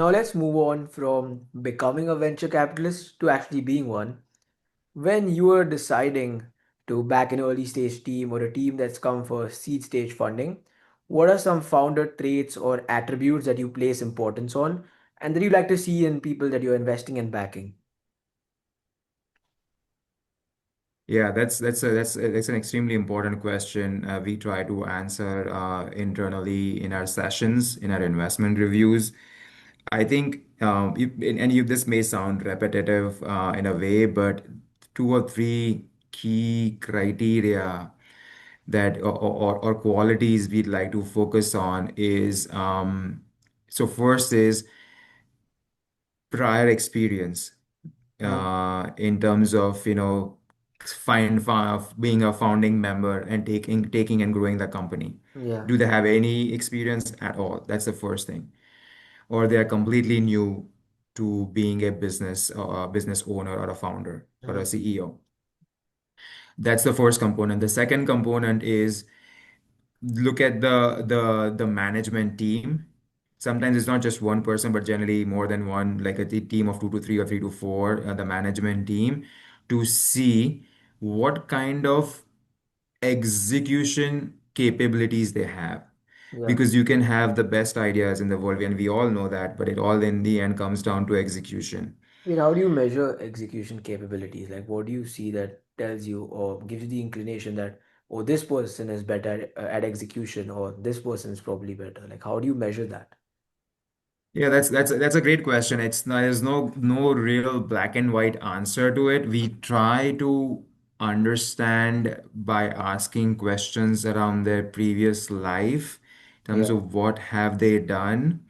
Now let's move on from becoming a venture capitalist to actually being one. When you are deciding to back an early stage team or a team that's come for seed stage funding, what are some founder traits or attributes that you place importance on and that you like to see in people that you're investing and backing? Yeah, that's an extremely important question. We try to answer internally in our sessions, in our investment reviews. I think, this may sound repetitive in a way, but two or three key criteria that or qualities we'd like to focus on is so first is prior experience Uh, in terms of being a founding member and taking and growing the company. yeah. Do they have any experience at all? That's the first thing. Or they are completely new to being a business owner or a founder or a Mm, CEO. That's the first component. The second component is look at the management team. Sometimes it's not just one person, but generally more than one, like a team of two to three or three to four, the management team, to see what kind of execution capabilities they have. yeah. Because you can have the best ideas in the world, and we all know that, but it all in the end comes down to execution. I mean, how do you measure execution capabilities? Like, what do you see that tells you or gives you the inclination that, oh, this person is better at execution or this person is probably better? Like, how do you measure that? Yeah, that's a great question. There's no real black and white answer to it. We try to understand by asking questions around their previous life in terms Yeah, of what have they done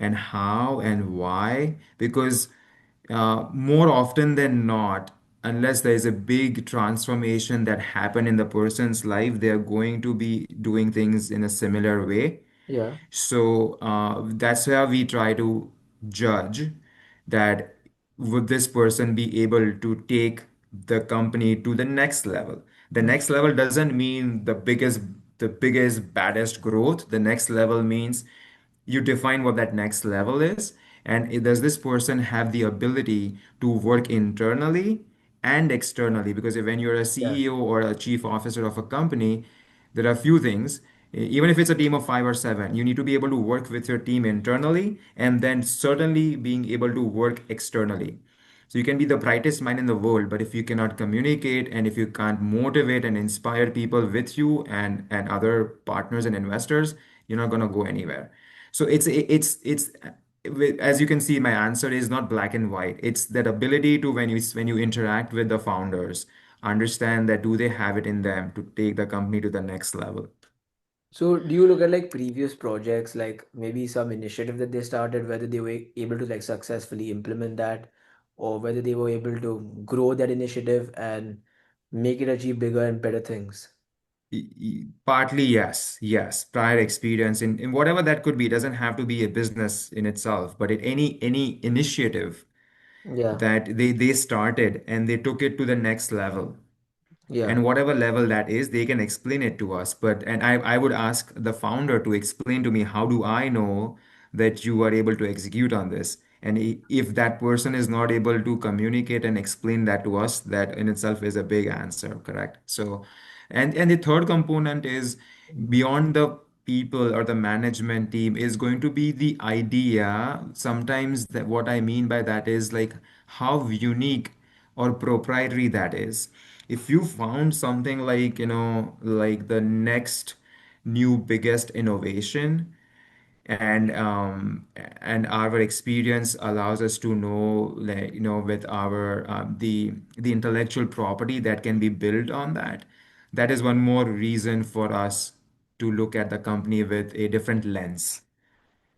and how and why. Because more often than not, unless there is a big transformation that happened in the person's life, they are going to be doing things in a similar way. yeah, So that's where we try to judge that would this person be able to take the company to the next level. The mm, next level doesn't mean the biggest, baddest growth. The next level means you define what that next level is, and does this person have the ability to work internally and externally? Because when you're a yeah, CEO or a chief officer of a company, there are a few things. Even if it's a team of five or seven, you need to be able to work with your team internally and then certainly being able to work externally. So you can be the brightest mind in the world, but if you cannot communicate and if you can't motivate and inspire people with you and other partners and investors, you're not going to go anywhere. So it's as you can see, my answer is not black and white. It's that ability to when you interact with the founders, understand that do they have it in them to take the company to the next level. So do you look at like previous projects, like maybe some initiative that they started, whether they were able to like successfully implement that, or whether they were able to grow that initiative and make it achieve bigger and better things? Partly, yes, yes. Prior experience in whatever that could be, it doesn't have to be a business in itself, but any initiative Yeah, that they started and they took it to the next level. yeah. And whatever level that is, they can explain it to us. But and I would ask the founder to explain to me, how do I know that you are able to execute on this? And if that person is not able to communicate and explain that to us, that in itself is a big answer, correct? So, and the third component is beyond the people or the management team is going to be the idea. Sometimes that what I mean by that is like how unique or proprietary that is. If you found something like, like the next new biggest innovation, and our experience allows us to know, like, with our the intellectual property that can be built on that, that is one more reason for us to look at the company with a different lens.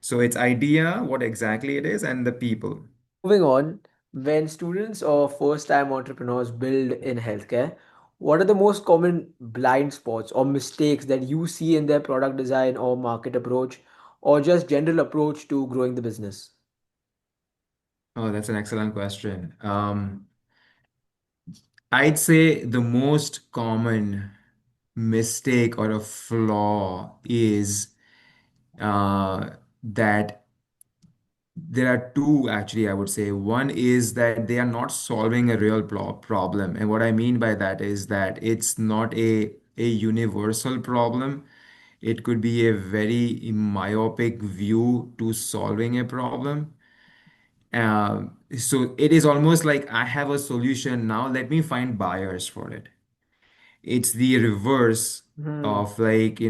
So it's idea, what exactly it is, and the people. Moving on, when students or first-time entrepreneurs build in healthcare, what are the most common blind spots or mistakes that you see in their product design or market approach or just general approach to growing the business? Oh, that's an excellent question. I'd say the most common mistake or a flaw is that There are two, actually, I would say. One is that they are not solving a real problem. And what I mean by that is that it's not a universal problem. It could be a very myopic view to solving a problem. So it is almost like I have a solution now, let me find buyers for it. It's the reverse Hmm. of like,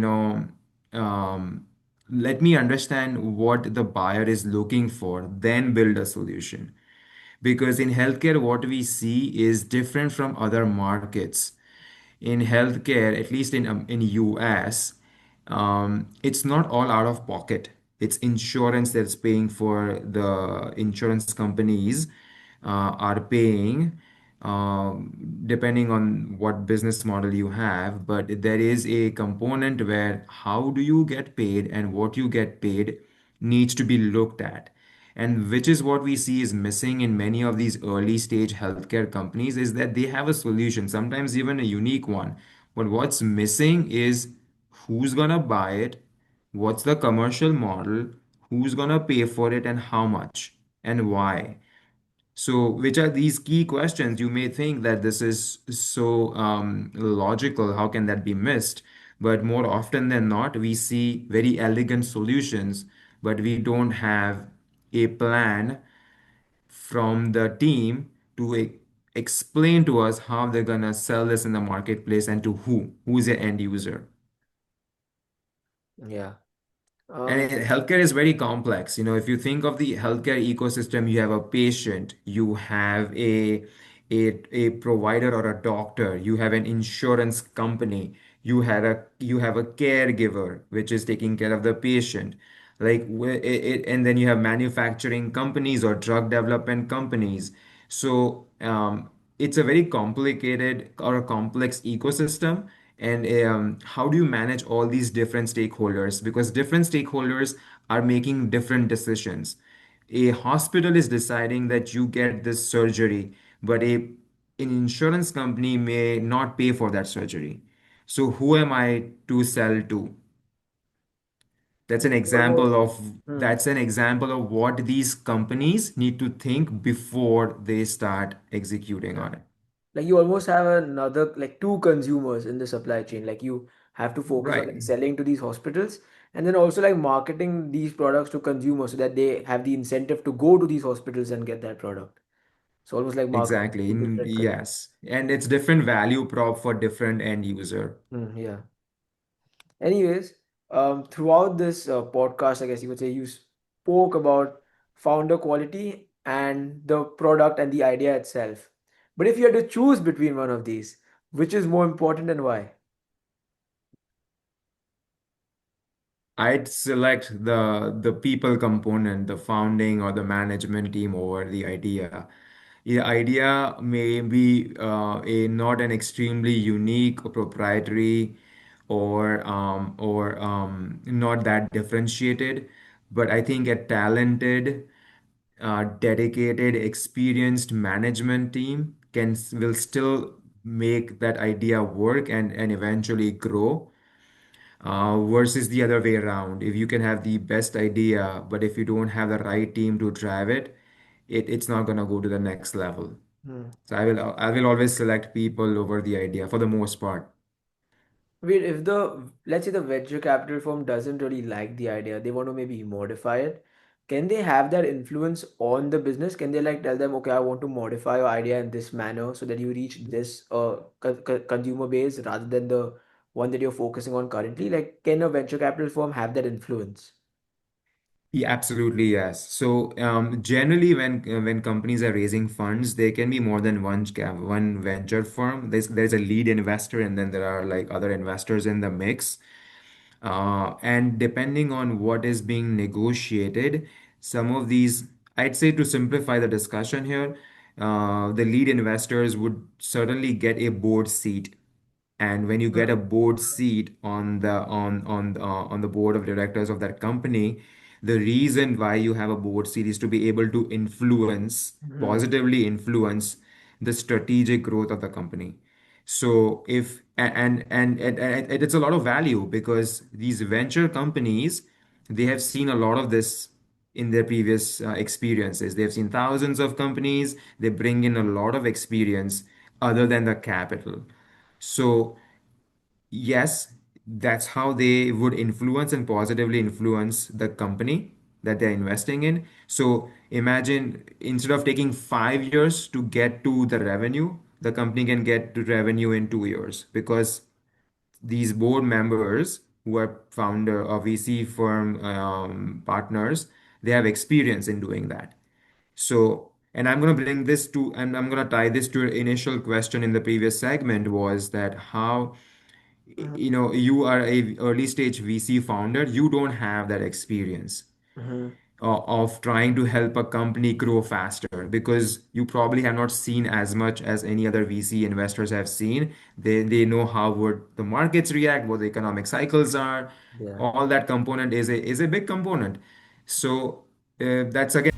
um, let me understand what the buyer is looking for, then build a solution. Because in healthcare, what we see is different from other markets. In healthcare, at least in US, it's not all out of pocket. It's insurance that's paying for the insurance companies are paying, depending on what business model you have. But there is a component where how do you get paid and what you get paid needs to be looked at. And which is what we see is missing in many of these early stage healthcare companies is that they have a solution, sometimes even a unique one. But what's missing is who's gonna buy it, what's the commercial model, who's gonna pay for it, and how much and why. So, which are these key questions? You may think that this is so logical. How can that be missed? But more often than not, we see very elegant solutions, but we don't have a plan from the team to explain to us how they're gonna sell this in the marketplace and to who's the end user. Yeah. And Um, healthcare is very complex. If you think of the healthcare ecosystem, you have a patient, you have a provider or a doctor, you have an insurance company, you have a caregiver, which is taking care of the patient. And then you have manufacturing companies or drug development companies. So it's a very complicated or a complex ecosystem. And how do you manage all these different stakeholders? Because different stakeholders are making different decisions. A hospital is deciding that you get this surgery, but an insurance company may not pay for that surgery. So who am I to sell to? That's an you almost, example of hmm, that's an example of what these companies need to think before they start executing yeah. on it. Like you almost have another like two consumers in the supply chain. Like you have to focus on Right. like selling to these hospitals and then also like marketing these products to consumers so that they have the incentive to go to these hospitals and get that product. So almost like marketing Exactly. to different consumers. Yes. And it's different value prop for different end user. Yeah. Anyways, throughout this podcast, I guess you would say you spoke about founder quality and the product and the idea itself. But if you had to choose between one of these, which is more important and why? I'd select the people component, the founding or the management team over the idea. The idea may be a not an extremely unique or proprietary or not that differentiated, but I think a talented, dedicated, experienced management team will still make that idea work and eventually grow versus the other way around. If you can have the best idea, but if you don't have the right team to drive it, it's not gonna go to the next level. Hmm. So I will always select people over the idea for the most part. Wait, if the let's say the venture capital firm doesn't really like the idea, they want to maybe modify it. Can they have that influence on the business? Can they like tell them, okay, I want to modify your idea in this manner so that you reach this consumer base rather than the one that you're focusing on currently? Like, can a venture capital firm have that influence? Yeah, absolutely, yes. So generally, when companies are raising funds, there can be more than one venture firm. There's a lead investor, and then there are like other investors in the mix. And depending on what is being negotiated, some of these, I'd say to simplify the discussion here, the lead investors would certainly get a board seat. And when you get a board seat on the board of directors of that company, the reason why you have a board seat is to be able to Mm-hmm. positively influence the strategic growth of the company. So if and it's a lot of value because these venture companies, they have seen a lot of this in their previous experiences. They've seen thousands of companies. They bring in a lot of experience other than the capital. So yes, that's how they would influence and positively influence the company that they're investing in. So imagine instead of taking 5 years to get to the revenue, the company can get to revenue in 2 years because these board members who are founder or VC firm partners, they have experience in doing that. So, and I'm going to bring this to, and I'm going to tie this to your initial question in the previous segment was that how, Mhm. you know, you are a early stage VC founder, you don't have that experience Mhm. of trying to help a company grow faster because you probably have not seen as much as any other VC investors have seen. They know how would the markets react, what the economic cycles are. Yeah. All that component is a big component. So that's again